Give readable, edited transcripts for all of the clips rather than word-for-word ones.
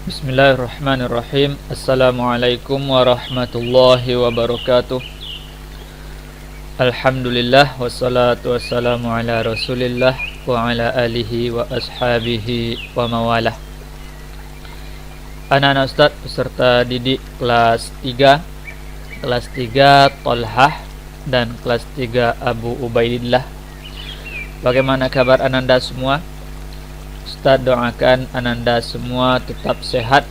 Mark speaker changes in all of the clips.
Speaker 1: Bismillahirrahmanirrahim. Assalamualaikum warahmatullahi wabarakatuh. Alhamdulillah wassalatu wassalamu ala Rasulillah wa ala alihi wa ashabihi wa mawalah. Anak-anak Ustaz peserta didik kelas 3 Tolhah dan kelas 3 Abu Ubaidillah. Bagaimana kabar Ananda semua? Ustaz doakan Ananda semua tetap sehat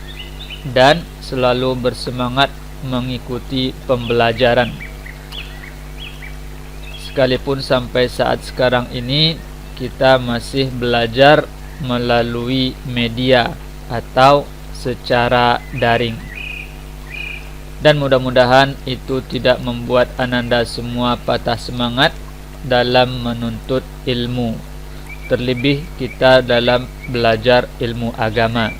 Speaker 1: dan selalu bersemangat mengikuti pembelajaran. Sekalipun sampai saat sekarang ini kita masih belajar melalui media atau secara daring. Dan mudah-mudahan itu tidak membuat Ananda semua patah semangat dalam menuntut ilmu. Terlebih kita dalam belajar ilmu agama.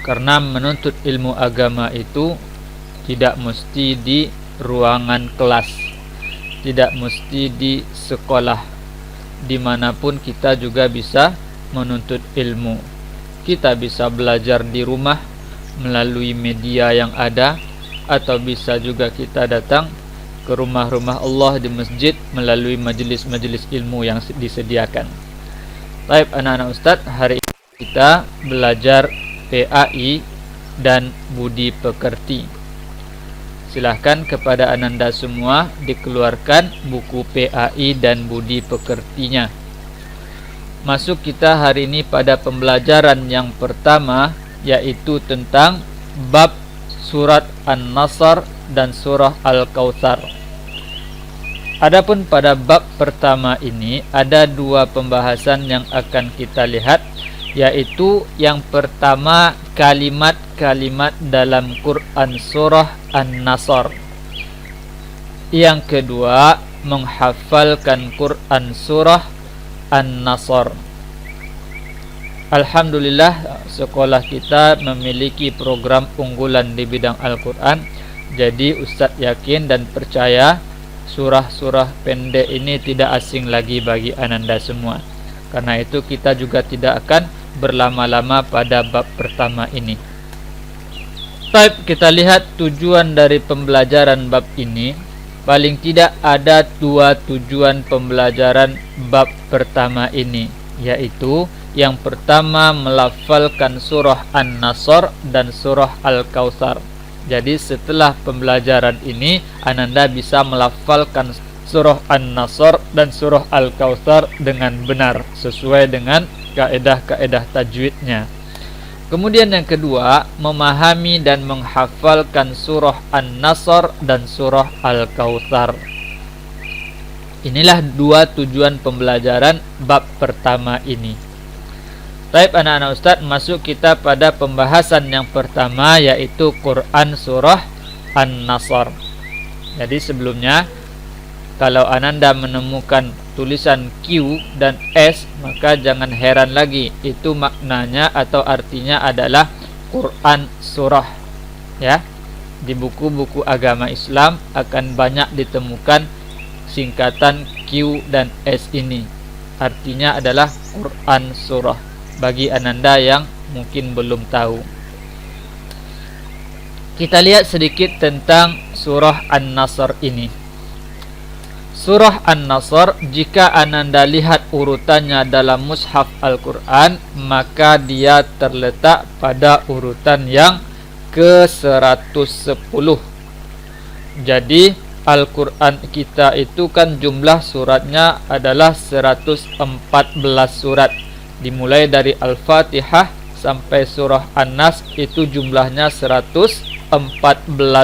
Speaker 1: Karena menuntut ilmu agama itu tidak mesti di ruangan kelas, tidak mesti di sekolah. Dimanapun kita juga bisa menuntut ilmu. Kita bisa belajar di rumah melalui media yang ada, atau bisa juga kita datang ke rumah-rumah Allah di masjid melalui majelis-majelis ilmu yang disediakan. Baik anak-anak Ustaz, hari ini kita belajar PAI dan budi pekerti. Silahkan kepada Ananda semua dikeluarkan buku PAI dan budi pekertinya. Masuk kita hari ini pada pembelajaran yang pertama, yaitu tentang bab surat An-Nasr dan surah Al-Kautsar. Adapun pada bab pertama ini ada dua pembahasan yang akan kita lihat, yaitu yang pertama kalimat-kalimat dalam Quran surah An-Nasr. Yang kedua menghafalkan Quran surah An-Nasr. Alhamdulillah sekolah kita memiliki program unggulan di bidang Al-Quran. Jadi Ustadz yakin dan percaya surah-surah pendek ini tidak asing lagi bagi Ananda semua. Karena itu kita juga tidak akan berlama-lama pada bab pertama ini. Baik, kita lihat tujuan dari pembelajaran bab ini. Paling tidak ada dua tujuan pembelajaran bab pertama ini, yaitu yang pertama melafalkan surah An-Nasr dan surah Al-Kautsar. Jadi setelah pembelajaran ini Ananda bisa melafalkan surah An-Nasr dan surah Al-Kautsar dengan benar sesuai dengan kaedah-kaedah tajwidnya. Kemudian yang kedua, memahami dan menghafalkan surah An-Nasr dan surah Al-Kautsar. Inilah dua tujuan pembelajaran bab pertama ini. Baik anak-anak Ustaz, masuk kita pada pembahasan yang pertama, yaitu Quran surah An-Nasr. Jadi sebelumnya kalau Ananda menemukan tulisan Q dan S, maka jangan heran lagi, itu maknanya atau artinya adalah Quran surah. Ya. Di buku-buku agama Islam akan banyak ditemukan singkatan Q dan S ini. Artinya adalah Quran surah. Bagi Ananda yang mungkin belum tahu, kita lihat sedikit tentang surah An-Nasr ini. Surah An-Nasr, jika Ananda lihat urutannya dalam mushaf Al-Quran, maka dia terletak pada urutan yang ke-110. Jadi Al-Quran kita itu kan jumlah suratnya adalah 114 surat. Dimulai dari Al-Fatihah sampai surah An-Nas itu jumlahnya 114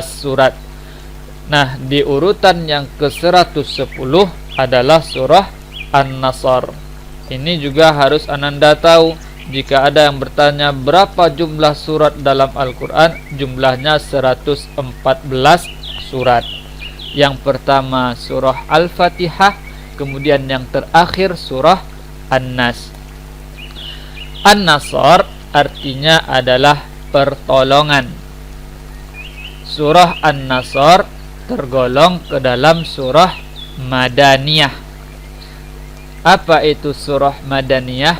Speaker 1: surat. Nah, di urutan yang ke-110 adalah surah An-Nasr. Ini juga harus Ananda tahu. Jika ada yang bertanya berapa jumlah surat dalam Al-Quran, jumlahnya 114 surat. Yang pertama surah Al-Fatihah, kemudian yang terakhir surah An-Nas. An-Nasr artinya adalah pertolongan. Surah An-Nasr tergolong ke dalam surah Madaniyah. Apa itu surah Madaniyah?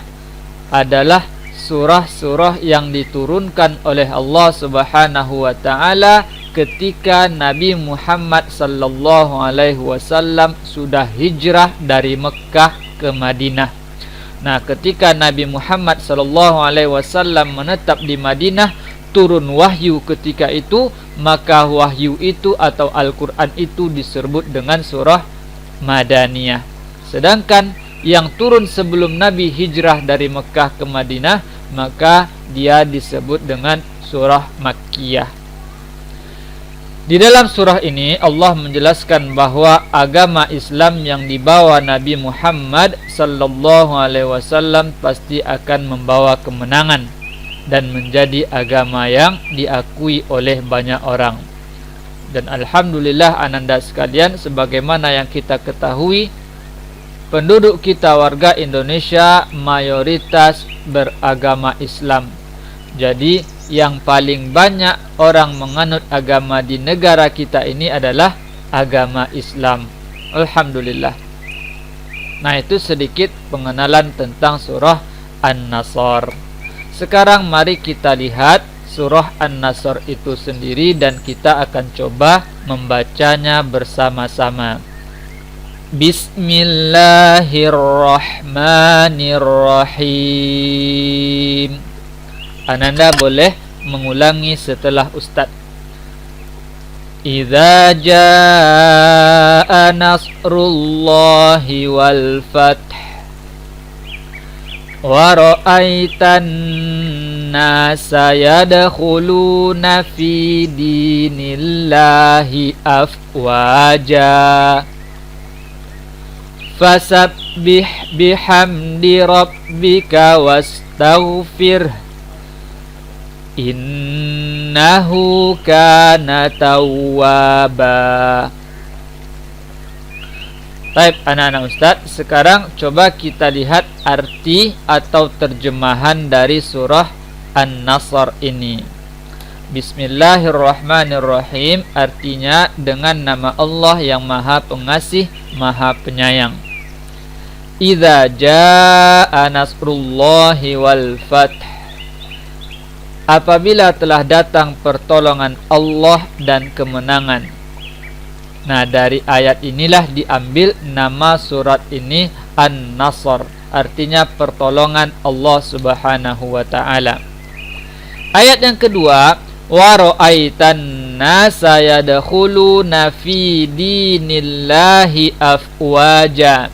Speaker 1: Adalah surah-surah yang diturunkan oleh Allah Subhanahu wa taala ketika Nabi Muhammad sallallahu alaihi wasallam sudah hijrah dari Mekah ke Madinah. Nah, ketika Nabi Muhammad sallallahu alaihi wasallam menetap di Madinah, turun wahyu ketika itu, maka wahyu itu atau Al-Qur'an itu disebut dengan surah Madaniyah. Sedangkan yang turun sebelum Nabi hijrah dari Mekah ke Madinah, maka dia disebut dengan surah Makkiyah. Di dalam surah ini Allah menjelaskan bahwa agama Islam yang dibawa Nabi Muhammad sallallahu alaihi wasallam pasti akan membawa kemenangan dan menjadi agama yang diakui oleh banyak orang. Dan alhamdulillah ananda sekalian, sebagaimana yang kita ketahui, penduduk kita warga Indonesia mayoritas beragama Islam. Jadi yang paling banyak orang menganut agama di negara kita ini adalah agama Islam. Alhamdulillah. Nah, itu sedikit pengenalan tentang surah An-Nasr. Sekarang mari kita lihat surah An-Nasr itu sendiri dan kita akan coba membacanya bersama-sama. Bismillahirrahmanirrahim. Ananda boleh mengulangi setelah Ustaz. Idza jaa nasrullahi wal fath wa ra'aitan nasa yadkhuluna fi dinillahi afwaja fasabbih bihamdi rabbika wastaghfir innahu kana tawwaba. Baik anak-anak Ustaz, sekarang coba kita lihat arti atau terjemahan dari surah An-Nasr ini. Bismillahirrahmanirrahim, artinya dengan nama Allah yang Maha Pengasih, Maha Penyayang. Idza jaa nasrullahi wal fath, apabila telah datang pertolongan Allah dan kemenangan. Nah, dari ayat inilah diambil nama surat ini An-Nasr, artinya pertolongan Allah Subhanahu wa taala. Ayat yang kedua, wa ra'aitan nasa yadkhuluna fi dinillahi afwaja,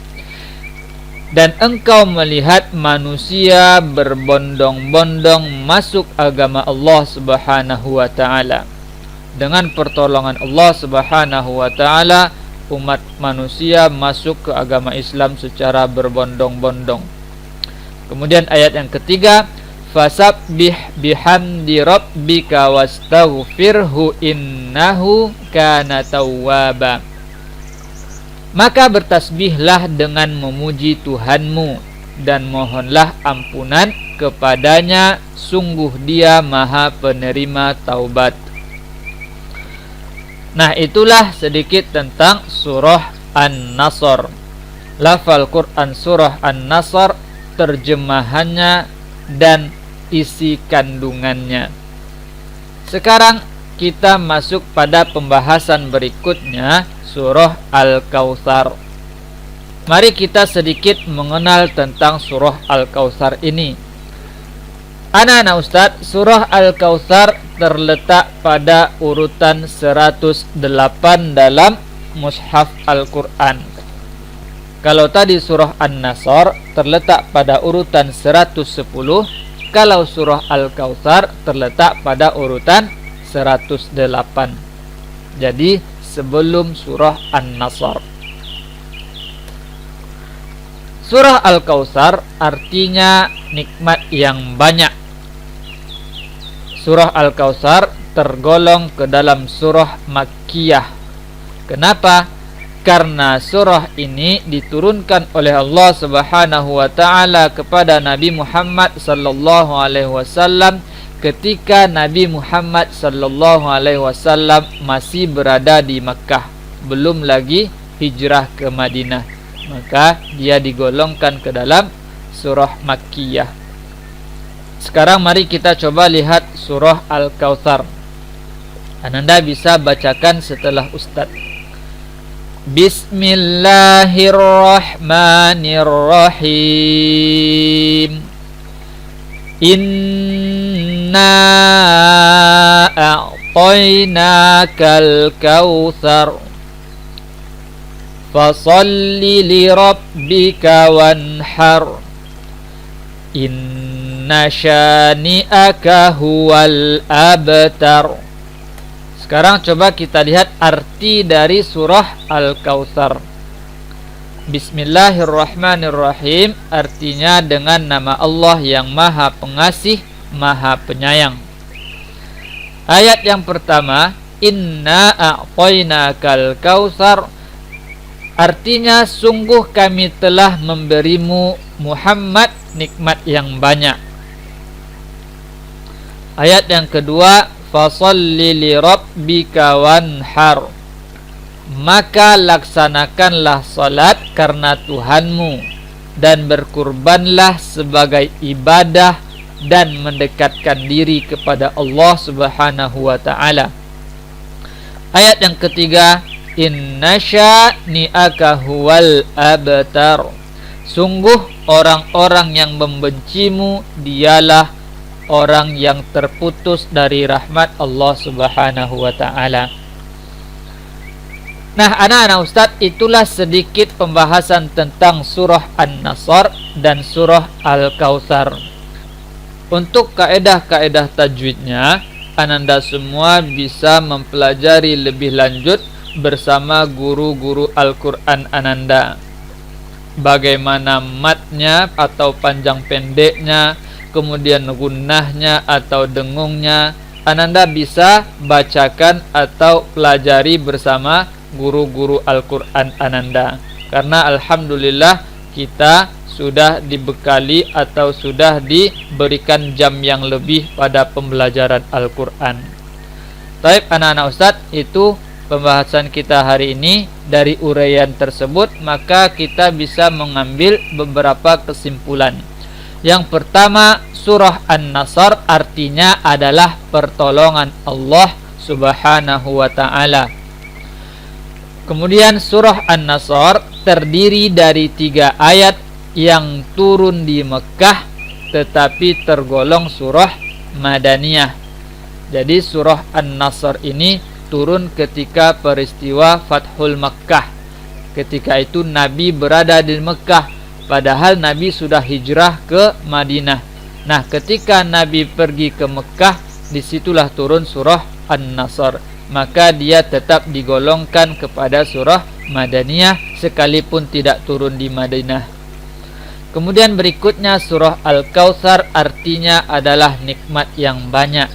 Speaker 1: dan engkau melihat manusia berbondong-bondong masuk agama Allah Subhanahu wa taala. Dengan pertolongan Allah Subhanahu wa taala, umat manusia masuk ke agama Islam secara berbondong-bondong. Kemudian ayat yang ketiga, fasabbih bihamdi rabbika wastaghfirhu innahu kana tawwaba. Maka bertasbihlah dengan memuji Tuhanmu dan mohonlah ampunan kepadanya, sungguh Dia Maha Penerima taubat. Nah, itulah sedikit tentang surah An-Nasr. Lafal Quran surah An-Nasr, terjemahannya dan isi kandungannya. Sekarang kita masuk pada pembahasan berikutnya, surah Al-Kautsar. Mari kita sedikit mengenal tentang surah Al-Kautsar ini. Anak-anak Ustaz, surah Al-Kautsar terletak pada urutan 108 dalam mushaf Al-Quran. Kalau tadi surah An-Nasr terletak pada urutan 110, kalau surah Al-Kautsar terletak pada urutan 108. Jadi sebelum surah An-Nasr. Surah Al-Kautsar artinya nikmat yang banyak. Surah Al-Kautsar tergolong ke dalam surah Makkiyah. Kenapa? Karena surah ini diturunkan oleh Allah Subhanahu wa taala kepada Nabi Muhammad sallallahu alaihi wasallam ketika Nabi Muhammad sallallahu alaihi wasallam masih berada di Makkah, belum lagi hijrah ke Madinah. Maka dia digolongkan ke dalam surah Makkiyah. Sekarang mari kita coba lihat surah Al-Kautsar. Ananda bisa bacakan setelah Ustaz. Bismillahirrahmanirrahim. Inna a'tainakal kautsar fasalli lirabbika wanhar. Inna syani'aka huwal abtar. Sekarang coba kita lihat arti dari surah Al-Kautsar. Bismillahirrahmanirrahim, artinya dengan nama Allah yang Maha Pengasih, Maha Penyayang. Ayat yang pertama, Inna a'tainakal kautsar, artinya sungguh kami telah memberimu Muhammad nikmat yang banyak. Ayat yang kedua, fasalli lirabbika wanhar, maka laksanakanlah salat karena Tuhanmu dan berkurbanlah sebagai ibadah dan mendekatkan diri kepada Allah Subhanahu wa taala. Ayat yang ketiga, inna syani'aka huwal abtar, sungguh orang-orang yang membencimu dialah orang yang terputus dari rahmat Allah Subhanahu wa taala. Nah, anak-anak Ustaz, itulah sedikit pembahasan tentang surah An-Nasr dan surah Al-Kautsar. Untuk kaedah-kaedah tajwidnya, Ananda semua bisa mempelajari lebih lanjut bersama guru-guru Al-Quran Ananda. Bagaimana matnya atau panjang pendeknya, kemudian gunnahnya atau dengungnya, Ananda bisa bacakan atau pelajari bersama guru-guru Al-Quran Ananda. Karena alhamdulillah kita sudah dibekali atau sudah diberikan jam yang lebih pada pembelajaran Al-Quran. Baik anak-anak Ustadz, itu pembahasan kita hari ini. Dari uraian tersebut maka kita bisa mengambil beberapa kesimpulan. Yang pertama, surah An-Nasr artinya adalah pertolongan Allah Subhanahu wa taala. Kemudian surah An-Nasr terdiri dari 3 ayat yang turun di Mekah tetapi tergolong surah Madaniyah. Jadi surah An-Nasr ini turun ketika peristiwa Fathul Makkah. Ketika itu Nabi berada di Mekah, padahal Nabi sudah hijrah ke Madinah. Nah, ketika Nabi pergi ke Mekah, disitulah turun surah An-Nasr. Maka dia tetap digolongkan kepada surah Madaniyah sekalipun tidak turun di Madinah. Kemudian berikutnya surah Al-Kautsar artinya adalah nikmat yang banyak.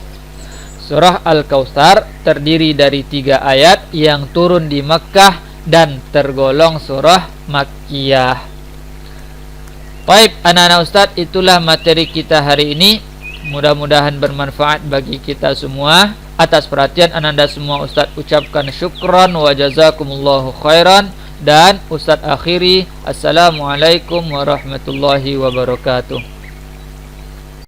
Speaker 1: Surah Al-Kautsar terdiri dari 3 ayat yang turun di Mekah dan tergolong surah Makkiyah. Baik anak-anak Ustadz, itulah materi kita hari ini. Mudah-mudahan bermanfaat bagi kita semua. Atas perhatian Ananda semua Ustadz ucapkan syukran wa jazakumullahu khairan. Dan Ustadz akhiri, assalamualaikum warahmatullahi wabarakatuh.